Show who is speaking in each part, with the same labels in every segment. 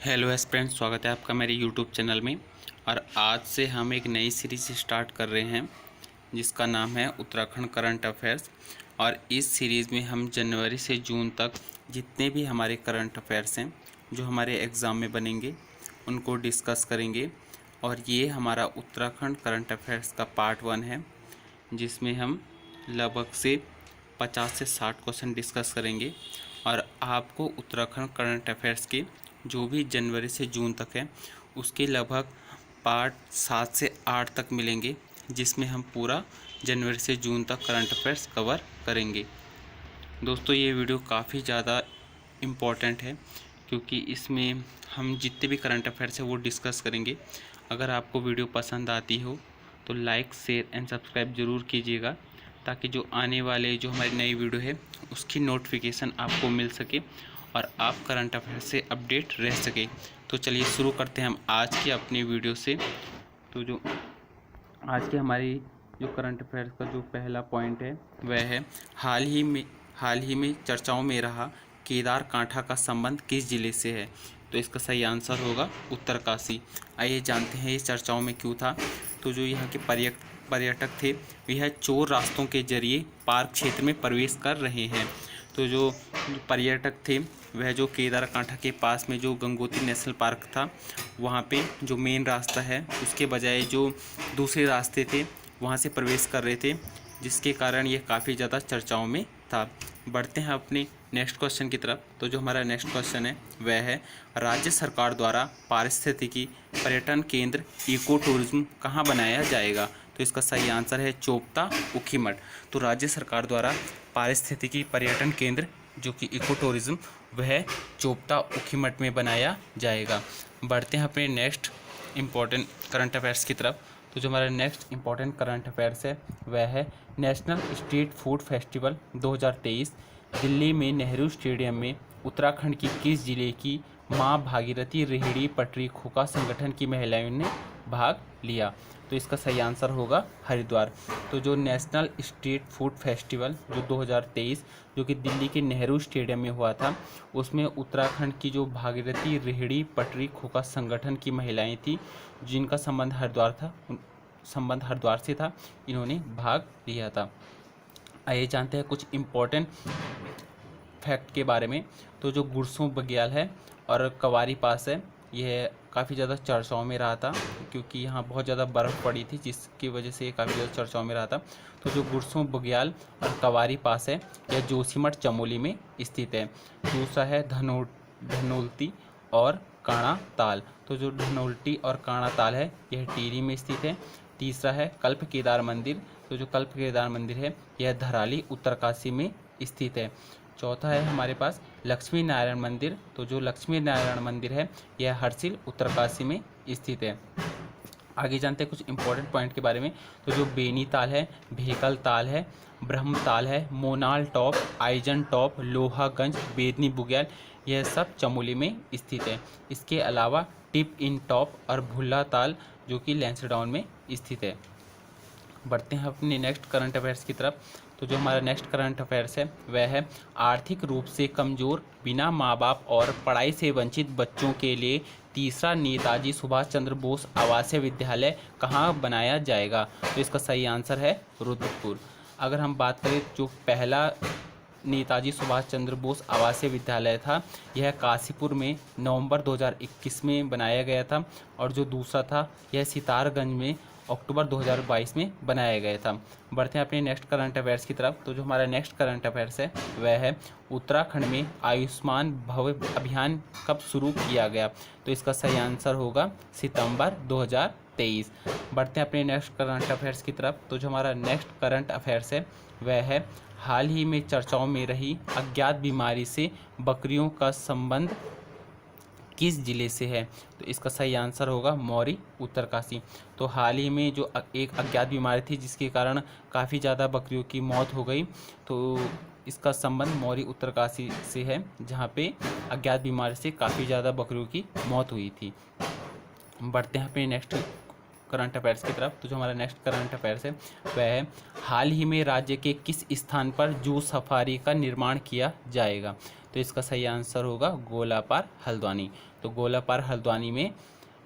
Speaker 1: Hello aspirants, स्वागत है आपका मेरे यूट्यूब चैनल में। और आज से हम एक नई सीरीज़ स्टार्ट कर रहे हैं जिसका नाम है उत्तराखंड करंट अफेयर्स। और इस सीरीज़ में हम जनवरी से जून तक जितने भी हमारे करंट अफेयर्स हैं जो हमारे एग्ज़ाम में बनेंगे उनको डिस्कस करेंगे। और ये हमारा उत्तराखंड करंट अफेयर्स का पार्ट 1 है जिसमें हम लगभग से 50 से 60 क्वेश्चन डिस्कस करेंगे। और आपको उत्तराखंड करंट अफेयर्स के जो भी जनवरी से जून तक है उसके लगभग पार्ट 7 से 8 तक मिलेंगे जिसमें हम पूरा जनवरी से जून तक करंट अफेयर्स कवर करेंगे। दोस्तों, ये वीडियो काफ़ी ज़्यादा इम्पॉर्टेंट है क्योंकि इसमें हम जितने भी करंट अफेयर्स है वो डिस्कस करेंगे। अगर आपको वीडियो पसंद आती हो तो लाइक, शेयर एंड सब्सक्राइब ज़रूर कीजिएगा ताकि जो आने वाले जो हमारी नई वीडियो है उसकी नोटिफिकेशन आपको मिल सके और आप करंट अफेयर्स से अपडेट रह सके। तो चलिए शुरू करते हैं हम आज की अपनी वीडियो से। तो जो आज की हमारी जो करंट अफेयर्स का जो पहला पॉइंट है वह है हाल ही में चर्चाओं में रहा केदार कांठा का संबंध किस जिले से है। तो इसका सही आंसर होगा उत्तरकाशी। आइए जानते हैं ये चर्चाओं में क्यों था। तो जो यहाँ के पर्यटक थे वह चोर रास्तों के जरिए पार्क क्षेत्र में प्रवेश कर रहे हैं। तो जो पर्यटक थे वह जो केदार कांठा के पास में जो गंगोत्री नेशनल पार्क था वहाँ पे जो मेन रास्ता है उसके बजाय जो दूसरे रास्ते थे वहाँ से प्रवेश कर रहे थे, जिसके कारण ये काफ़ी ज़्यादा चर्चाओं में था। बढ़ते हैं अपने नेक्स्ट क्वेश्चन की तरफ। तो जो हमारा नेक्स्ट क्वेश्चन है वह है राज्य सरकार द्वारा पारिस्थितिकी पर्यटन केंद्र इको टूरिज्म कहाँ बनाया जाएगा। तो इसका सही आंसर है चोपता ऊखीमठ। तो राज्य सरकार द्वारा पारिस्थितिकी पर्यटन केंद्र जो कि इको टूरिज्म वह चोपता ऊखीमठ में बनाया जाएगा। बढ़ते हैं अपने नेक्स्ट इम्पॉर्टेंट करंट अफेयर्स की तरफ। तो जो हमारा नेक्स्ट इम्पॉर्टेंट करंट अफेयर्स है वह है national street food festival 2023 Delhi में नेहरू स्टेडियम में उत्तराखंड की किस जिले की मां भागीरथी रेहड़ी पटरी खोखा संगठन की महिलाओं ने भाग लिया। तो इसका सही आंसर होगा हरिद्वार। तो जो नेशनल स्ट्रीट फूड फेस्टिवल जो 2023 जो कि दिल्ली के नेहरू स्टेडियम में हुआ था उसमें उत्तराखंड की जो भागीरथी रेहड़ी पटरी खोखा संगठन की महिलाएं थी जिनका संबंध हरिद्वार से था, इन्होंने भाग लिया था। आइए जानते हैं कुछ इम्पोर्टेंट फैक्ट के बारे में। तो जो गुरसों बग्याल है और कवारी पास है यह काफ़ी ज़्यादा चर्चाओं में रहा था क्योंकि यहाँ बहुत ज़्यादा बर्फ़ पड़ी थी जिसकी वजह से ये काफ़ी ज़्यादा चर्चाओं में रहा था। तो जो गुरसों बग्याल और कवारी पास है यह जोशीमठ चमोली में स्थित है। दूसरा है धनोल्टी और काणा ताल। तो जो धनोल्टी और काणा ताल है यह टिहरी में स्थित है। तीसरा है कल्प केदार मंदिर। तो जो कल्प केदार मंदिर है यह धराली उत्तरकाशी में स्थित है। चौथा है हमारे पास लक्ष्मी नारायण मंदिर। तो जो लक्ष्मी नारायण मंदिर है यह हरसिल उत्तरकाशी में स्थित है। आगे जानते हैं कुछ इंपॉर्टेंट पॉइंट के बारे में। तो जो बेनी ताल है, भेकल ताल है, ब्रह्म ताल है, मोनाल top, eigen top, लोहागंज, Bedni Bugyal यह सब चमोली में स्थित है। इसके अलावा टिप इन टॉप और भुल्ला ताल जो कि लैंसडाउन में स्थित है। बढ़ते हैं अपने नेक्स्ट करंट अफेयर्स की तरफ। तो जो हमारा नेक्स्ट करंट अफेयर्स है वह है आर्थिक रूप से कमज़ोर, बिना माँ बाप और पढ़ाई से वंचित बच्चों के लिए तीसरा नेताजी सुभाष चंद्र बोस आवासीय विद्यालय कहाँ बनाया जाएगा। तो इसका सही आंसर है रुद्रपुर। अगर हम बात करें जो पहला नेताजी सुभाष चंद्र बोस आवासीय विद्यालय था यह काशीपुर में नवंबर 2021 में बनाया गया था और जो दूसरा था यह सितारगंज में अक्टूबर 2022 में बनाया गया था। बढ़ते हैं अपने नेक्स्ट करंट अफेयर्स की तरफ। तो जो हमारा नेक्स्ट करंट अफेयर्स है वह है उत्तराखंड में आयुष्मान भव अभियान कब शुरू किया गया। तो इसका सही आंसर होगा सितंबर 2023। बढ़ते हैं अपने नेक्स्ट करंट अफेयर्स की तरफ। तो जो हमारा नेक्स्ट करंट अफेयर्स है वह है हाल ही में चर्चाओं में रही अज्ञात बीमारी से बकरियों का संबंध किस जिले से है। तो इसका सही आंसर होगा मौरी उत्तरकाशी। तो हाल ही में जो एक अज्ञात बीमारी थी जिसके कारण काफ़ी ज़्यादा बकरियों की मौत हो गई, तो इसका संबंध मौरी उत्तरकाशी से है जहाँ पे अज्ञात बीमारी से काफ़ी ज़्यादा बकरियों की मौत हुई थी। बढ़ते हैं अपने नेक्स्ट करंट अफेयर्स की तरफ। तो जो हमारा नेक्स्ट करंट अफेयर्स है वह है हाल ही में राज्य के किस स्थान पर जू सफारी का निर्माण किया जाएगा। तो इसका सही आंसर होगा गोलापार हल्द्वानी। तो गोलापार हल्द्वानी में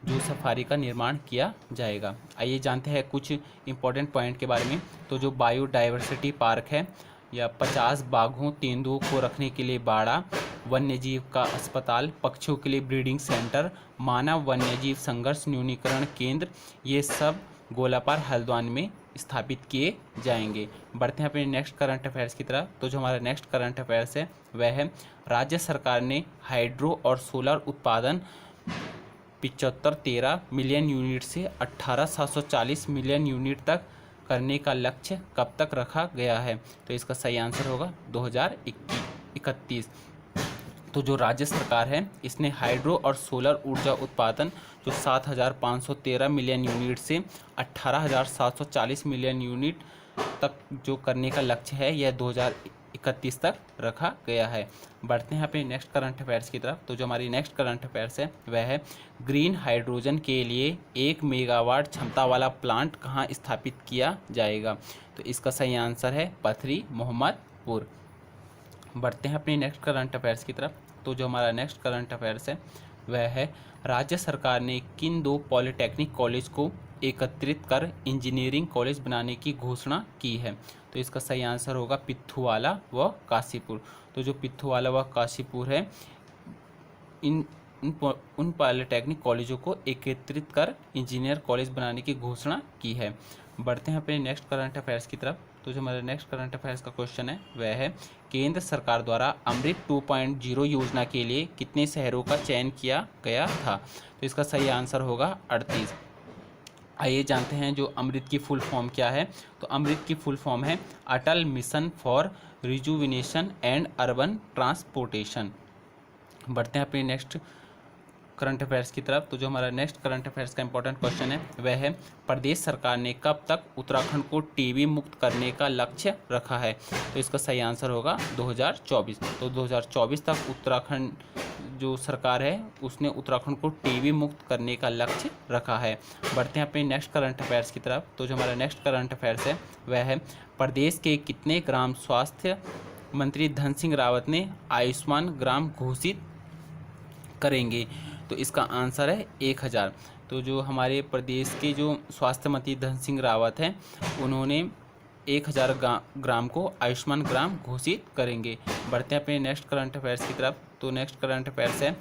Speaker 1: जू सफारी का निर्माण किया जाएगा। आइए जानते हैं कुछ इंपॉर्टेंट पॉइंट के बारे में। तो जो बायोडाइवर्सिटी पार्क है या 50 बाघों तेंदुओं को रखने के लिए बाड़ा, वन्यजीव का अस्पताल, पक्षियों के लिए ब्रीडिंग सेंटर, मानव वन्यजीव संघर्ष न्यूनीकरण केंद्र, ये सब गोलापार हल्द्वानी में स्थापित किए जाएंगे। बढ़ते हैं अपने नेक्स्ट करंट अफेयर्स की तरफ। तो जो हमारा नेक्स्ट करंट अफेयर्स है वह है राज्य सरकार ने हाइड्रो और सोलर उत्पादन 75-13 मिलियन यूनिट से 18,740 मिलियन यूनिट तक करने का लक्ष्य कब तक रखा गया है। तो इसका सही आंसर होगा 2031। तो जो राज्य सरकार है इसने हाइड्रो और सोलर ऊर्जा उत्पादन जो 7,513 मिलियन यूनिट से 18,740 मिलियन यूनिट तक जो करने का लक्ष्य है यह 2031 तक रखा गया है। बढ़ते हैं अपने नेक्स्ट करंट अफेयर्स की तरफ। तो जो हमारी नेक्स्ट करंट अफेयर्स है वह है ग्रीन हाइड्रोजन के लिए 1 मेगावाट क्षमता वाला प्लांट कहाँ स्थापित किया जाएगा। तो इसका सही आंसर है पथरी मोहम्मदपुर। बढ़ते हैं अपनी नेक्स्ट करंट अफेयर्स की तरफ। तो जो हमारा नेक्स्ट करंट अफेयर्स है वह है राज्य सरकार ने किन 2 पॉलिटेक्निक कॉलेज को एकत्रित कर इंजीनियरिंग कॉलेज बनाने की घोषणा की है। तो इसका सही आंसर होगा पिथुवाला व काशीपुर। तो जो पिथुवाला व काशीपुर है उन पॉलिटेक्निक कॉलेजों को एकत्रित कर इंजीनियर कॉलेज बनाने की घोषणा की है। बढ़ते हैं अपने नेक्स्ट करंट अफेयर्स की तरफ। तो जो हमारा नेक्स्ट करंट अफेयर्स का क्वेश्चन है वह है केंद्र सरकार द्वारा अमृत 2.0 योजना के लिए कितने शहरों का चयन किया गया था। तो इसका सही आंसर होगा 38। आइए जानते हैं जो अमृत की फुल फॉर्म क्या है। तो अमृत की फुल फॉर्म है Atal mission for rejuvenation and urban transportation. बढ़ते हैं अपने नेक्स्ट करंट अफेयर्स की तरफ। तो जो हमारा नेक्स्ट करंट अफेयर्स का इंपॉर्टेंट क्वेश्चन है वह है प्रदेश सरकार ने कब तक उत्तराखंड को टीबी मुक्त करने का लक्ष्य रखा है। तो इसका सही आंसर होगा 2024। तो 2024 तक उत्तराखंड जो सरकार है उसने उत्तराखंड को टीबी मुक्त करने का लक्ष्य रखा है। बढ़ते हैं अपने नेक्स्ट करंट अफेयर्स की तरफ। तो जो हमारा नेक्स्ट करंट अफेयर्स है वह है प्रदेश के कितने ग्राम स्वास्थ्य मंत्री धन सिंह रावत ने आयुष्मान ग्राम घोषित करेंगे। तो इसका आंसर है 1000। तो जो हमारे प्रदेश के जो स्वास्थ्य मंत्री धन सिंह रावत हैं उन्होंने 1000 ग्राम को आयुष्मान ग्राम घोषित करेंगे। बढ़ते हैं अपने नेक्स्ट करंट अफेयर्स की तरफ। तो नेक्स्ट करंट अफेयर्स है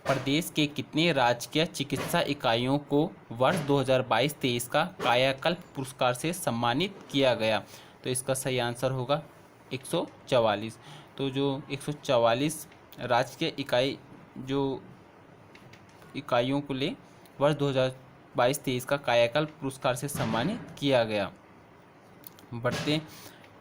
Speaker 1: प्रदेश के कितने राजकीय चिकित्सा इकाइयों को वर्ष 2022-23 का कायाकल्प पुरस्कार से सम्मानित किया गया। तो इसका सही आंसर होगा 144। तो जो 144 राजकीय इकाइयों को ले वर्ष 2022-23 का कायाकल्प पुरस्कार से सम्मानित किया गया। बढ़ते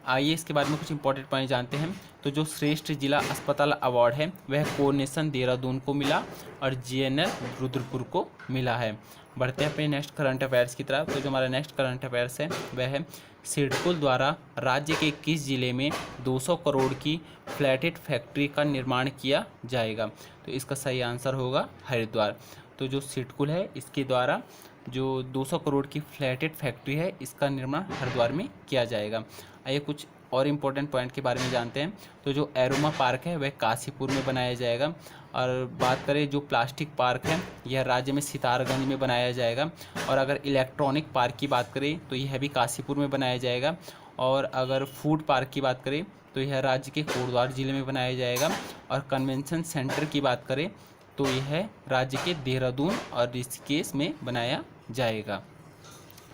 Speaker 1: आइए इसके बारे में कुछ इंपॉर्टेंट पॉइंट जानते हैं। तो जो श्रेष्ठ जिला अस्पताल अवार्ड है वह कोऑर्डिनेशन देहरादून को मिला और जीएनएल रुद्रपुर को मिला है। बढ़ते हैं अपने नेक्स्ट करंट अफेयर्स की तरफ। तो जो हमारा नेक्स्ट करंट अफेयर्स है वह है सिडकुल द्वारा राज्य के किस जिले में 200 करोड़ की फ्लैटेड फैक्ट्री का निर्माण किया जाएगा। तो इसका सही आंसर होगा हरिद्वार। तो जो सिडकुल है इसके द्वारा जो 200 करोड़ की फ्लैटेड फैक्ट्री है इसका निर्माण हरिद्वार में किया जाएगा। आइए कुछ और इम्पोर्टेंट पॉइंट के बारे में जानते हैं। तो जो एरोमा पार्क है वह काशीपुर में बनाया जाएगा। और बात करें जो प्लास्टिक पार्क है यह राज्य में सितारगंज में बनाया जाएगा। और अगर इलेक्ट्रॉनिक पार्क की बात करें तो यह भी काशीपुर में बनाया जाएगा। और अगर फूड पार्क की बात करें तो यह राज्य के कोटद्वार जिले में बनाया जाएगा। और कन्वेंशन सेंटर की बात करें तो यह राज्य के देहरादून और ऋषिकेश में बनाया जाएगा।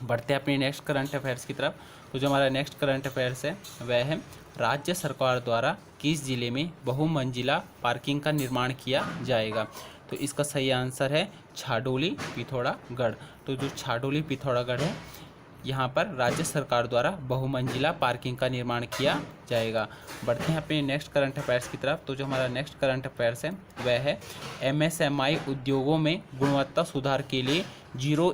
Speaker 1: बढ़ते हैं अपने नेक्स्ट करंट अफेयर्स की तरफ। तो जो हमारा नेक्स्ट करंट अफेयर्स है वह है राज्य सरकार द्वारा किस जिले में बहुमंजिला पार्किंग का निर्माण किया जाएगा। तो इसका सही आंसर है छाडोली पिथौरागढ़। तो जो छाडोली पिथौरागढ़ है यहाँ पर राज्य सरकार द्वारा बहुमंजिला पार्किंग का निर्माण किया जाएगा। बढ़ते हैं अपने नेक्स्ट करंट अफेयर्स की तरफ। तो जो हमारा नेक्स्ट करंट अफेयर्स है वह है एमएसएमई उद्योगों में गुणवत्ता सुधार के लिए जीरो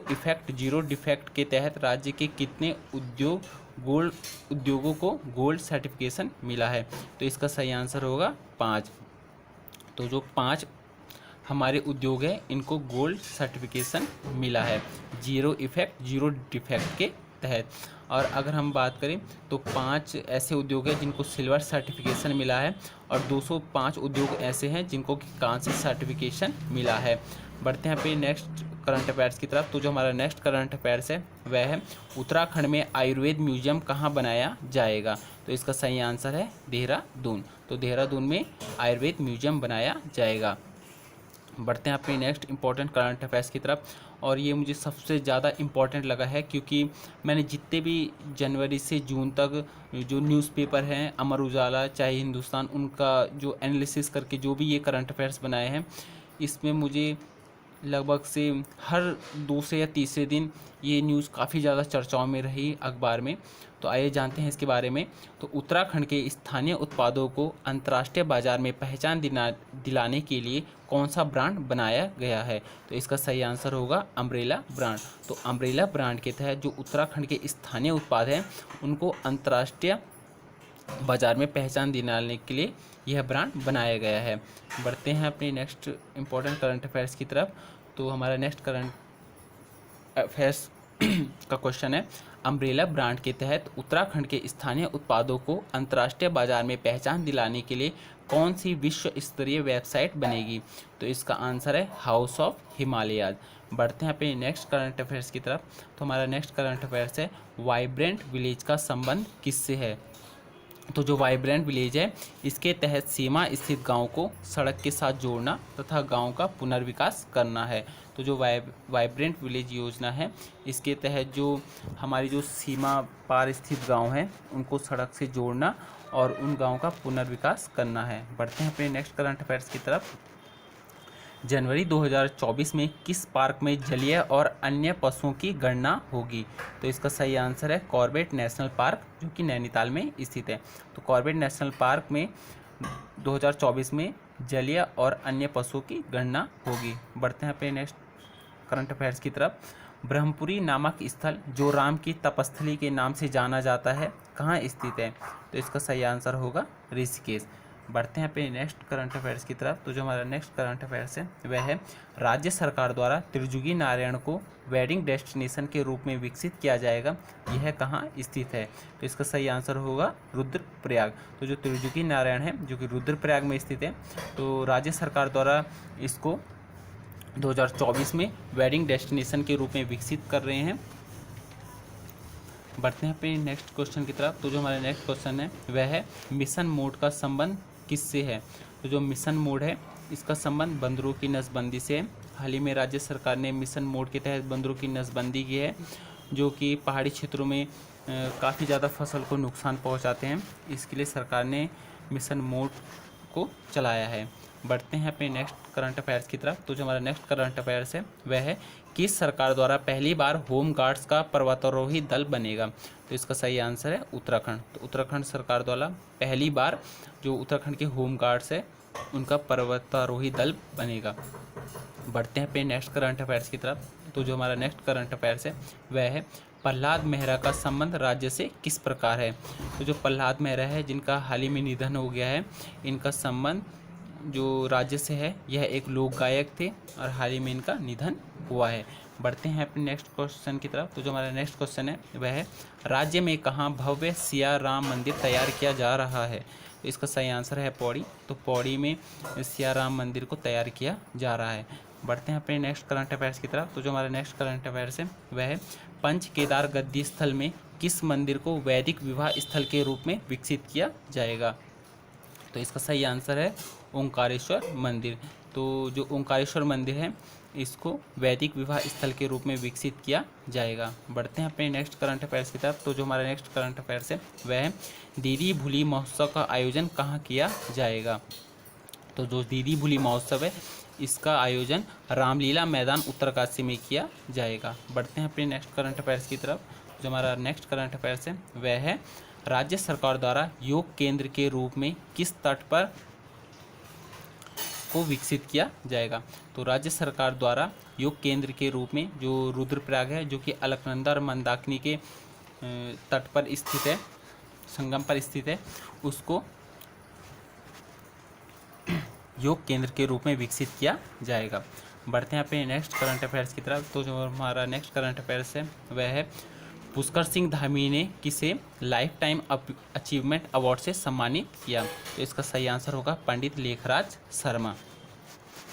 Speaker 1: डिफेक्ट के तहत राज्य के कितने उद्योगों को गोल्ड सर्टिफिकेशन मिला है। तो इसका सही आंसर होगा 5। तो जो 5 हमारे उद्योग है इनको गोल्ड सर्टिफिकेशन मिला है जीरो डिफेक्ट के तहत। और अगर हम बात करें तो 5 ऐसे उद्योग हैं जिनको सिल्वर सर्टिफिकेशन मिला है और 205 उद्योग ऐसे हैं जिनको कि कांस्य सर्टिफिकेशन मिला है। बढ़ते हैं पे नेक्स्ट करंट अफेयर्स की तरफ। तो जो हमारा नेक्स्ट करंट अफेयर्स है वह है उत्तराखंड में आयुर्वेद म्यूजियम कहाँ बनाया जाएगा। तो इसका सही आंसर है देहरादून। तो देहरादून में आयुर्वेद म्यूजियम बनाया जाएगा। बढ़ते हैं अपने नेक्स्ट इंपॉर्टेंट करंट अफेयर्स की तरफ। और ये मुझे सबसे ज़्यादा इम्पॉर्टेंट लगा है क्योंकि मैंने जितने भी जनवरी से जून तक जो न्यूज़पेपर हैं, अमर उजाला चाहे हिंदुस्तान, उनका जो एनालिसिस करके जो भी ये करंट अफेयर्स बनाए हैं, इसमें मुझे लगभग से हर दूसरे या तीसरे दिन ये न्यूज़ काफ़ी ज़्यादा चर्चाओं में रही अखबार में। तो आइए जानते हैं इसके बारे में। तो उत्तराखंड के स्थानीय उत्पादों को अंतर्राष्ट्रीय बाजार में पहचान दिलाने के लिए कौन सा ब्रांड बनाया गया है। तो इसका सही आंसर होगा अम्ब्रेला ब्रांड। तो अम्ब्रेला ब्रांड के तहत जो उत्तराखंड के स्थानीय उत्पाद हैं उनको अंतर्राष्ट्रीय बाजार में पहचान दिलाने के लिए यह ब्रांड बनाया गया है। बढ़ते हैं अपने नेक्स्ट इंपॉर्टेंट करंट अफेयर्स की तरफ। तो हमारा नेक्स्ट करंट अफेयर्स का क्वेश्चन है, अम्ब्रेला ब्रांड के तहत उत्तराखंड के स्थानीय उत्पादों को अंतर्राष्ट्रीय बाजार में पहचान दिलाने के लिए कौन सी विश्व स्तरीय वेबसाइट बनेगी। तो इसका आंसर है हाउस ऑफ हिमालयाज। बढ़ते हैं अपने नेक्स्ट करंट अफेयर्स की तरफ। तो हमारा नेक्स्ट करंट अफेयर्स है, वाइब्रेंट विलेज का संबंध किससे है। तो जो वाइब्रेंट विलेज है इसके तहत सीमा स्थित गांव को सड़क के साथ जोड़ना तथा गांव का पुनर्विकास करना है। तो जो वाइब्रेंट विलेज योजना है इसके तहत जो हमारी जो सीमा पार स्थित गांव हैं उनको सड़क से जोड़ना और उन गांव का पुनर्विकास करना है। बढ़ते हैं अपने नेक्स्ट करंट अफेयर्स की तरफ। जनवरी 2024 में किस पार्क में जलीय और अन्य पशुओं की गणना होगी। तो इसका सही आंसर है कॉर्बेट नेशनल पार्क, जो कि नैनीताल में स्थित है। तो कॉर्बेट नेशनल पार्क में 2024 में जलीय और अन्य पशुओं की गणना होगी। बढ़ते हैं अपने नेक्स्ट करंट अफेयर्स की तरफ। ब्रह्मपुरी नामक स्थल जो राम की तपस्थली के नाम से जाना जाता है कहाँ स्थित है। तो इसका सही आंसर होगा ऋषिकेश। बढ़ते हैं अपने नेक्स्ट करंट अफेयर्स की तरफ। तो जो हमारा नेक्स्ट करंट अफेयर्स है वह है, राज्य सरकार द्वारा त्रिजुगी नारायण को वेडिंग डेस्टिनेशन के रूप में विकसित किया जाएगा, यह कहाँ स्थित है। तो इसका सही आंसर होगा रुद्रप्रयाग। तो जो त्रिजुगी नारायण है जो कि रुद्रप्रयाग में स्थित है, तो राज्य सरकार द्वारा इसको 2024 में वेडिंग डेस्टिनेशन के रूप में विकसित कर रहे हैं। बढ़ते हैं अपने नेक्स्ट क्वेश्चन की तरफ। तो जो हमारा नेक्स्ट क्वेश्चन है वह है, मिशन मोड का संबंध किससे है। तो जो मिशन मोड है इसका संबंध बंदरों की नसबंदी से है। हाल ही में राज्य सरकार ने मिशन मोड के तहत बंदरों की नसबंदी की है, जो कि पहाड़ी क्षेत्रों में काफ़ी ज़्यादा फसल को नुकसान पहुंचाते हैं। इसके लिए सरकार ने मिशन मोड को चलाया है। बढ़ते हैं अपने नेक्स्ट करंट अफेयर्स की तरफ। तो जो हमारा नेक्स्ट करंट अफेयर्स है वह है, किस सरकार द्वारा पहली बार होम गार्ड्स का पर्वतारोही दल बनेगा। तो इसका सही आंसर है उत्तराखंड। तो उत्तराखंड सरकार द्वारा पहली बार जो उत्तराखंड के होम गार्ड्स है उनका पर्वतारोही दल बनेगा। बढ़ते हैं अपने नेक्स्ट करंट अफेयर्स की तरफ। तो जो हमारा नेक्स्ट करंट अफेयर्स है वह है, प्रहलाद मेहरा का संबंध राज्य से किस प्रकार है। तो जो प्रहलाद मेहरा है जिनका हाल ही में निधन हो गया है, इनका संबंध जो राज्य से है, यह एक लोक गायक थे और हाल ही में इनका निधन हुआ है। बढ़ते हैं अपने नेक्स्ट क्वेश्चन की तरफ। तो जो हमारा नेक्स्ट क्वेश्चन है वह है, राज्य में कहाँ भव्य सिया राम मंदिर तैयार किया जा रहा है। तो इसका सही आंसर है पौड़ी। तो पौड़ी में सिया राम मंदिर को तैयार किया जा रहा है। बढ़ते हैं अपने नेक्स्ट करंट अफेयर्स की तरफ। तो जो हमारा नेक्स्ट करंट अफेयर्स है वह है, पंच केदार गद्दी स्थल में किस मंदिर को वैदिक विवाह स्थल के रूप में विकसित किया जाएगा। तो इसका सही आंसर है ओंकारेश्वर मंदिर। तो जो ओंकारेश्वर मंदिर है इसको वैदिक विवाह स्थल के रूप में विकसित किया जाएगा। बढ़ते हैं अपने नेक्स्ट करंट अफेयर्स की तरफ। तो जो हमारा नेक्स्ट करंट अफेयर्स है वह है, दीदी भूली महोत्सव का आयोजन कहाँ किया जाएगा। तो जो दीदी भूली महोत्सव है इसका आयोजन रामलीला मैदान उत्तरकाशी में किया जाएगा। बढ़ते हैं अपने नेक्स्ट करंट अफेयर्स की तरफ। जो हमारा नेक्स्ट करंट अफेयर्स है वह है, राज्य सरकार द्वारा योग केंद्र के रूप में किस तट पर को विकसित किया जाएगा। तो राज्य सरकार द्वारा योग केंद्र के रूप में जो रुद्रप्रयाग है, जो कि अलकनंदा और मंदाकिनी के तट पर स्थित है, संगम पर स्थित है, उसको योग केंद्र के रूप में विकसित किया जाएगा। बढ़ते हैं अपने नेक्स्ट करंट अफेयर्स की तरफ। तो जो हमारा नेक्स्ट करंट अफेयर्स है वह है, पुष्कर सिंह धामी ने किसे लाइफ टाइम अचीवमेंट अवार्ड से सम्मानित किया? तो इसका सही आंसर होगा पंडित लेखराज शर्मा।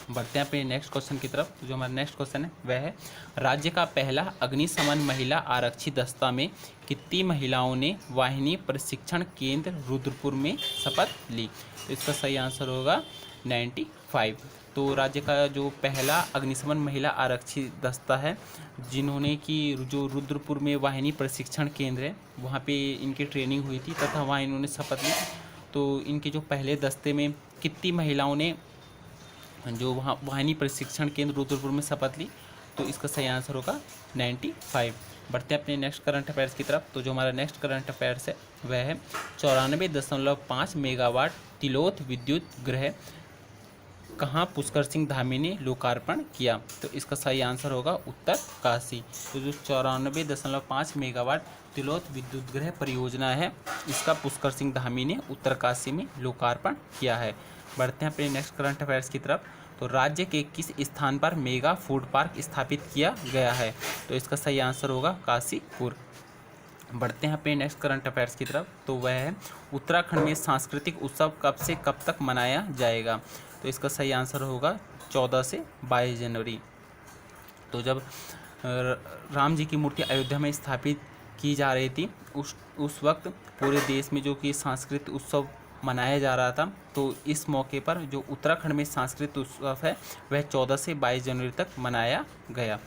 Speaker 1: बढ़ते हैं अपने नेक्स्ट क्वेश्चन की तरफ। तो जो हमारा नेक्स्ट क्वेश्चन है वह है, राज्य का पहला अग्निशमन महिला आरक्षी दस्ता में कितनी महिलाओं ने वाहिनी प्रशिक्षण केंद्र रुद्रपुर में शपथ ली? तो इसका सही आंसर होगा 95। तो राज्य का जो पहला अग्निशमन महिला आरक्षी दस्ता है, जिन्होंने कि जो रुद्रपुर में वाहिनी प्रशिक्षण केंद्र है वहाँ पे इनकी ट्रेनिंग हुई थी तथा वहाँ इन्होंने शपथ ली। तो इनके जो पहले दस्ते में कितनी महिलाओं ने जो वहाँ वाहिनी प्रशिक्षण केंद्र रुद्रपुर में शपथ ली? तो इसका सही आंसर होगा 95। बढ़ते हैं अपने नेक्स्ट करंट अफेयर्स की तरफ। तो जो हमारा नेक्स्ट करंट अफेयर्स है वह है 94.5 मेगावाट तिलोथ विद्युत गृह कहाँ पुष्कर सिंह धामी ने लोकार्पण किया? तो इसका सही आंसर होगा उत्तर काशी। तो जो 94.5 मेगावाट तिलोथ विद्युत गृह परियोजना है, इसका पुष्कर सिंह धामी ने उत्तरकाशी में लोकार्पण किया है। बढ़ते हैं अपने नेक्स्ट करंट अफेयर्स की तरफ। तो राज्य के किस स्थान पर मेगा फूड पार्क स्थापित किया गया है? तो इसका सही आंसर होगा काशीपुर। बढ़ते हैं अपने नेक्स्ट करंट अफेयर्स की तरफ। तो वह है, उत्तराखंड में सांस्कृतिक उत्सव कब से कब तक मनाया जाएगा? तो इसका सही आंसर होगा 14 से 22 जनवरी। तो जब राम जी की मूर्ति अयोध्या में स्थापित की जा रही थी, उस वक्त पूरे देश में जो कि सांस्कृतिक उत्सव मनाया जा रहा था, तो इस मौके पर जो उत्तराखंड में सांस्कृतिक उत्सव है वह 14 से 22 जनवरी तक मनाया गया।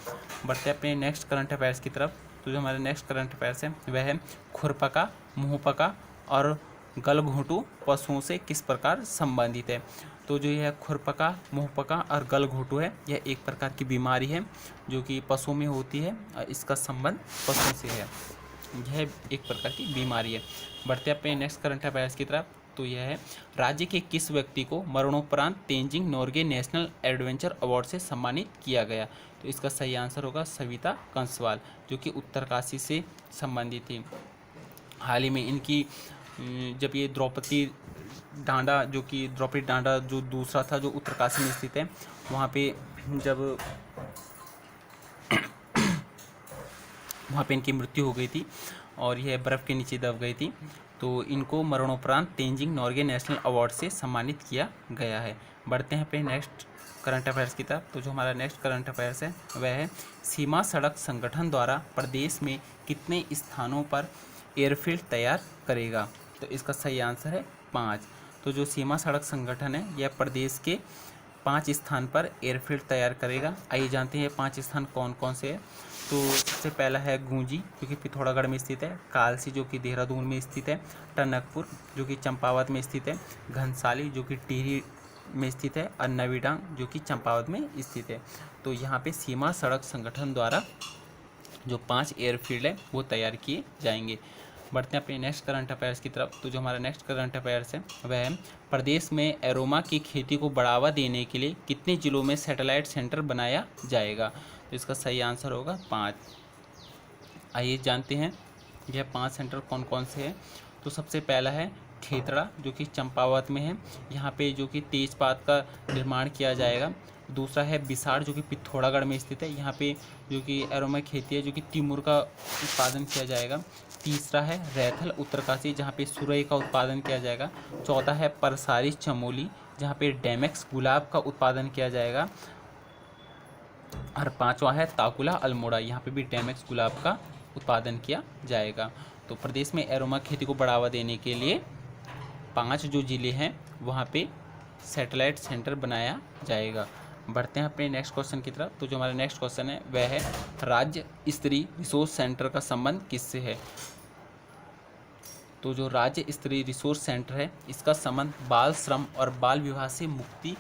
Speaker 1: बढ़ते अपने नेक्स्ट करंट अफेयर्स की तरफ। तो जो हमारे नेक्स्ट करंट अफेयर्स है वह है, खुरपका, मुंहपका और गलघोंटू पशुओं से किस प्रकार संबंधित है? तो जो यह खुरपका, मुंहपका और गलघोंटू है, यह एक प्रकार की बीमारी है जो कि पशुओं में होती है और इसका संबंध पशुओं से है। यह एक प्रकार की बीमारी है। बढ़ते अपने नेक्स्ट करंट अफेयर्स की तरफ। तो यह है, राज्य के किस व्यक्ति को मरणोपरांत Tenzing Norgay national adventure award से सम्मानित किया गया? तो इसका सही आंसर होगा सविता कंसवाल, जो कि उत्तरकाशी से संबंधित थी। हाल ही में इनकी जब ये द्रौपदी डांडा जो दूसरा था जो उत्तरकाशी में स्थित है, वहाँ पे जब वहाँ पे इनकी मृत्यु हो गई थी और यह बर्फ़ के नीचे दब गई थी, तो इनको मरणोपरांत तेंजिंग नोर्गे नेशनल अवार्ड से सम्मानित किया गया है। बढ़ते हैं पे नेक्स्ट करंट अफेयर्स की तरफ। तो जो हमारा नेक्स्ट करंट अफेयर्स है वह है, सीमा सड़क संगठन द्वारा प्रदेश में कितने स्थानों पर एयरफील्ड तैयार करेगा? तो इसका सही आंसर है 5। तो जो सीमा सड़क संगठन है यह प्रदेश के 5 स्थान पर एयरफील्ड तैयार करेगा। आइए जानते हैं 5 स्थान कौन कौन से हैं। तो सबसे पहला है गूंजी, जो कि पिथौरागढ़ में स्थित है, कालसी जो कि देहरादून में स्थित है, टनकपुर जो कि चंपावत में स्थित है, घनसाली जो कि टिहरी में स्थित है और नवीडांग जो कि चंपावत में स्थित है। तो यहाँ पे सीमा सड़क संगठन द्वारा जो 5 एयरफील्ड है वो तैयार किए जाएंगे। बढ़ते हैं अपने नेक्स्ट करंट अफेयर्स की तरफ। तो जो हमारा नेक्स्ट करंट अफेयर्स है वह है, प्रदेश में एरोमा की खेती को बढ़ावा देने के लिए कितने जिलों में सैटेलाइट सेंटर बनाया जाएगा? तो इसका सही आंसर होगा 5। आइए जानते हैं यह 5 सेंटर कौन कौन से हैं। तो सबसे पहला है खेतड़ा, जो कि चंपावत में है, यहाँ पे जो कि तेजपात का निर्माण किया जाएगा। दूसरा है बिसाड़, जो कि पिथौरागढ़ में स्थित है, यहाँ पे जो कि एरोमा खेती है जो कि तिमूर का उत्पादन किया जाएगा। तीसरा है रैथल उत्तरकाशी, जहाँ पे सुरई का उत्पादन किया जाएगा। चौथा है परसारी चमोली, जहाँ पे डेमेक्स गुलाब का उत्पादन किया जाएगा। और पांचवा है ताकुला अल्मोड़ा, यहाँ पे भी डेमेक्स गुलाब का उत्पादन किया जाएगा। तो प्रदेश में एरोमा खेती को बढ़ावा देने के लिए 5 जो ज़िले हैं वहाँ पे सैटेलाइट सेंटर बनाया जाएगा। बढ़ते हैं अपने नेक्स्ट क्वेश्चन की तरफ। तो जो हमारा नेक्स्ट क्वेश्चन है वह है, राज्य स्तरीय रिसोर्स सेंटर का संबंध किससे है? तो जो राज्य स्तरीय रिसोर्स सेंटर है इसका संबंध बाल श्रम और बाल विवाह से मुक्ति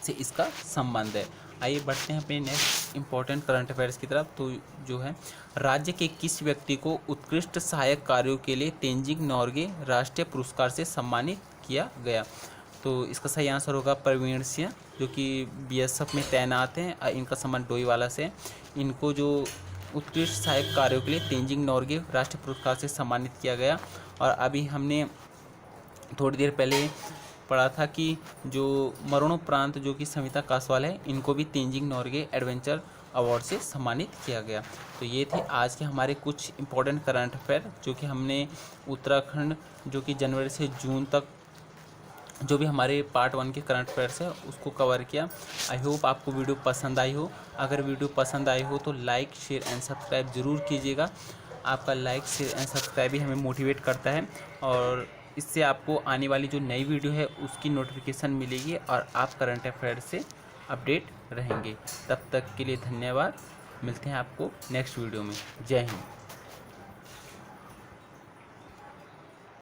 Speaker 1: से इसका संबंध है। आइए बढ़ते हैं अपने नेक्स्ट इंपॉर्टेंट करंट अफेयर्स की तरफ। तो जो है, राज्य के किस व्यक्ति को उत्कृष्ट सहायक कार्यों के लिए तेंजिंग नोर्गे राष्ट्रीय पुरस्कार से सम्मानित किया गया? तो इसका सही आंसर होगा प्रवीण सिंह, जो कि बीएसएफ में तैनात हैं। इनका संबंध डोईवाला से। इनको जो उत्कृष्ट सहायक कार्यों के लिए तेंजिंग नोर्गे राष्ट्रीय पुरस्कार से सम्मानित किया गया। और अभी हमने थोड़ी देर पहले पढ़ा था कि जो मरणोपरांत जो कि सविता कासवाल है, इनको भी तेंजिंग नोर्गे एडवेंचर अवार्ड से सम्मानित किया गया। तो ये थे आज के हमारे कुछ इम्पोर्टेंट करंट अफेयर जो कि हमने उत्तराखंड जो कि जनवरी से जून तक जो भी हमारे पार्ट 1 के करंट अफेयर्स है उसको कवर किया। आई होप आपको वीडियो पसंद आई हो। अगर वीडियो पसंद आई हो तो लाइक शेयर एंड सब्सक्राइब ज़रूर कीजिएगा। आपका लाइक शेयर एंड सब्सक्राइब ही हमें मोटिवेट करता है और इससे आपको आने वाली जो नई वीडियो है उसकी नोटिफिकेशन मिलेगी और आप करंट अफेयर से अपडेट रहेंगे। तब तक के लिए धन्यवाद। मिलते हैं आपको नेक्स्ट वीडियो में। जय हिंद।